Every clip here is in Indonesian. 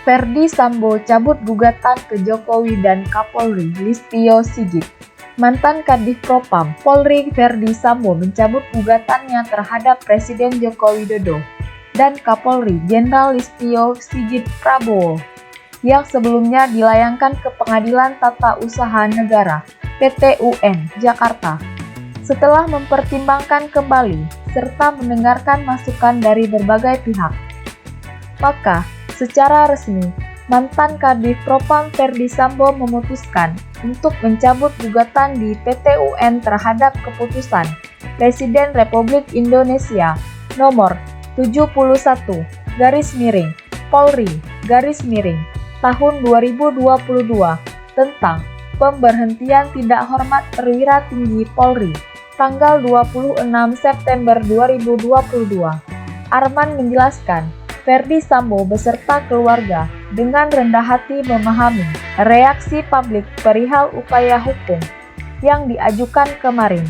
Verdi Sambo cabut gugatan ke Jokowi dan Kapolri Listio Sigit. Mantan Kadif Propam Polri Verdi Sambo mencabut gugatannya terhadap Presiden Joko Widodo dan Kapolri Jenderal Listio Sigit Prabowo yang sebelumnya dilayangkan ke Pengadilan Tata Usaha Negara (PT-UN) Jakarta. Setelah mempertimbangkan kembali serta mendengarkan masukan dari berbagai pihak, maka secara resmi mantan Kadif Propam Verdi Sambo memutuskan untuk mencabut gugatan di PT-UN terhadap keputusan Presiden Republik Indonesia nomor 71 Polri tahun 2022 tentang pemberhentian tidak hormat perwira tinggi Polri tanggal 26 September 2022. Arman menjelaskan, Verdi Sambo beserta keluarga dengan rendah hati memahami reaksi publik perihal upaya hukum yang diajukan kemarin.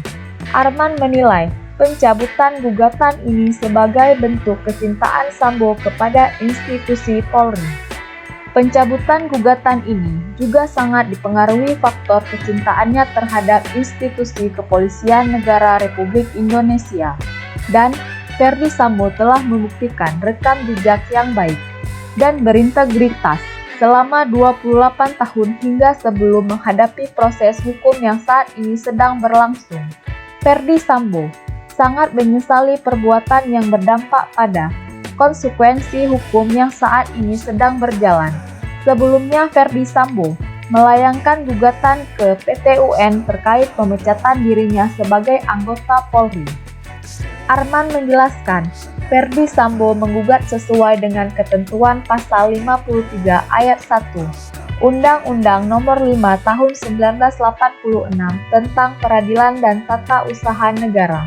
Arman menilai pencabutan gugatan ini sebagai bentuk kecintaan Sambo kepada institusi Polri. Pencabutan gugatan ini juga sangat dipengaruhi faktor kecintaannya terhadap institusi kepolisian negara Republik Indonesia, dan Verdi Sambo telah membuktikan rekam jejak yang baik dan berintegritas selama 28 tahun hingga sebelum menghadapi proses hukum yang saat ini sedang berlangsung. Verdi Sambo sangat menyesali perbuatan yang berdampak pada konsekuensi hukum yang saat ini sedang berjalan. Sebelumnya Verdi Sambo melayangkan gugatan ke PT-UN terkait pemecatan dirinya sebagai anggota Polri. Arman menjelaskan, Verdi Sambo menggugat sesuai dengan ketentuan pasal 53 ayat 1 Undang-Undang Nomor 5 Tahun 1986 tentang Peradilan dan Tata Usaha Negara.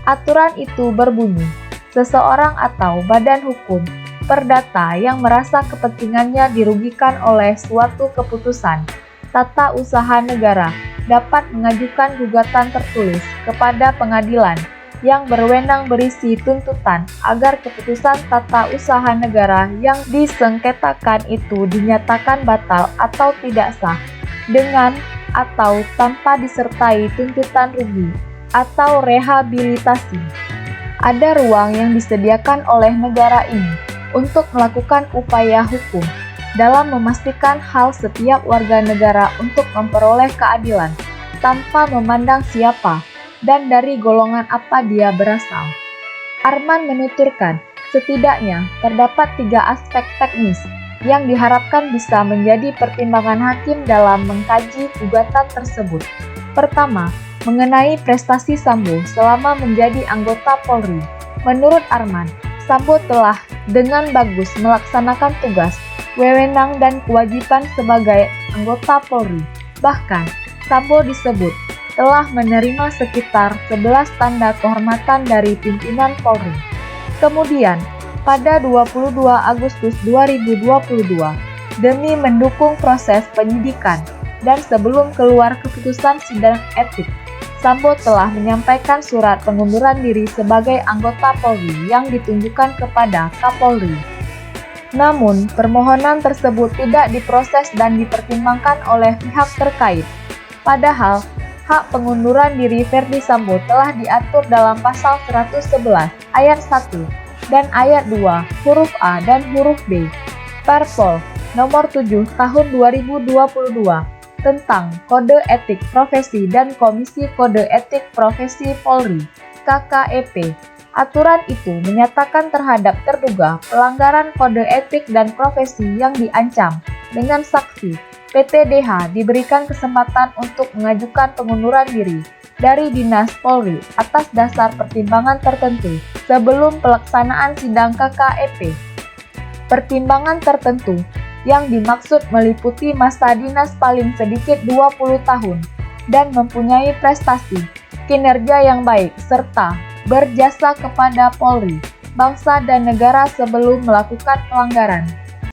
Aturan itu berbunyi, seseorang atau badan hukum perdata yang merasa kepentingannya dirugikan oleh suatu keputusan tata usaha negara dapat mengajukan gugatan tertulis kepada pengadilan yang berwenang berisi tuntutan agar keputusan tata usaha negara yang disengketakan itu dinyatakan batal atau tidak sah, dengan atau tanpa disertai tuntutan rugi atau rehabilitasi. Ada ruang yang disediakan oleh negara ini untuk melakukan upaya hukum dalam memastikan hal setiap warga negara untuk memperoleh keadilan tanpa memandang siapa dan dari golongan apa dia berasal. Arman menuturkan, setidaknya terdapat 3 aspek teknis yang diharapkan bisa menjadi pertimbangan hakim dalam mengkaji gugatan tersebut. Pertama, mengenai prestasi Sambo selama menjadi anggota Polri. Menurut Arman, Sambo telah dengan bagus melaksanakan tugas, wewenang dan kewajiban sebagai anggota Polri. Bahkan, Sambo disebut telah menerima sekitar 11 tanda kehormatan dari pimpinan Polri. Kemudian, pada 22 Agustus 2022, demi mendukung proses penyidikan dan sebelum keluar keputusan sidang etik, Sambo telah menyampaikan surat pengunduran diri sebagai anggota Polri yang ditunjukkan kepada Kapolri. Namun, permohonan tersebut tidak diproses dan dipertimbangkan oleh pihak terkait. Padahal, hak pengunduran diri Verdi Sambo telah diatur dalam pasal 111 ayat 1 dan ayat 2 huruf A dan huruf B Perpol nomor 7 tahun 2022 tentang Kode Etik Profesi dan Komisi Kode Etik Profesi Polri (KKEP). Aturan itu menyatakan terhadap terduga pelanggaran kode etik dan profesi yang diancam dengan saksi PTDH diberikan kesempatan untuk mengajukan pengunduran diri dari Dinas Polri atas dasar pertimbangan tertentu sebelum pelaksanaan sidang KKEP. Pertimbangan tertentu yang dimaksud meliputi masa dinas paling sedikit 20 tahun dan mempunyai prestasi, kinerja yang baik, serta berjasa kepada Polri, bangsa dan negara sebelum melakukan pelanggaran.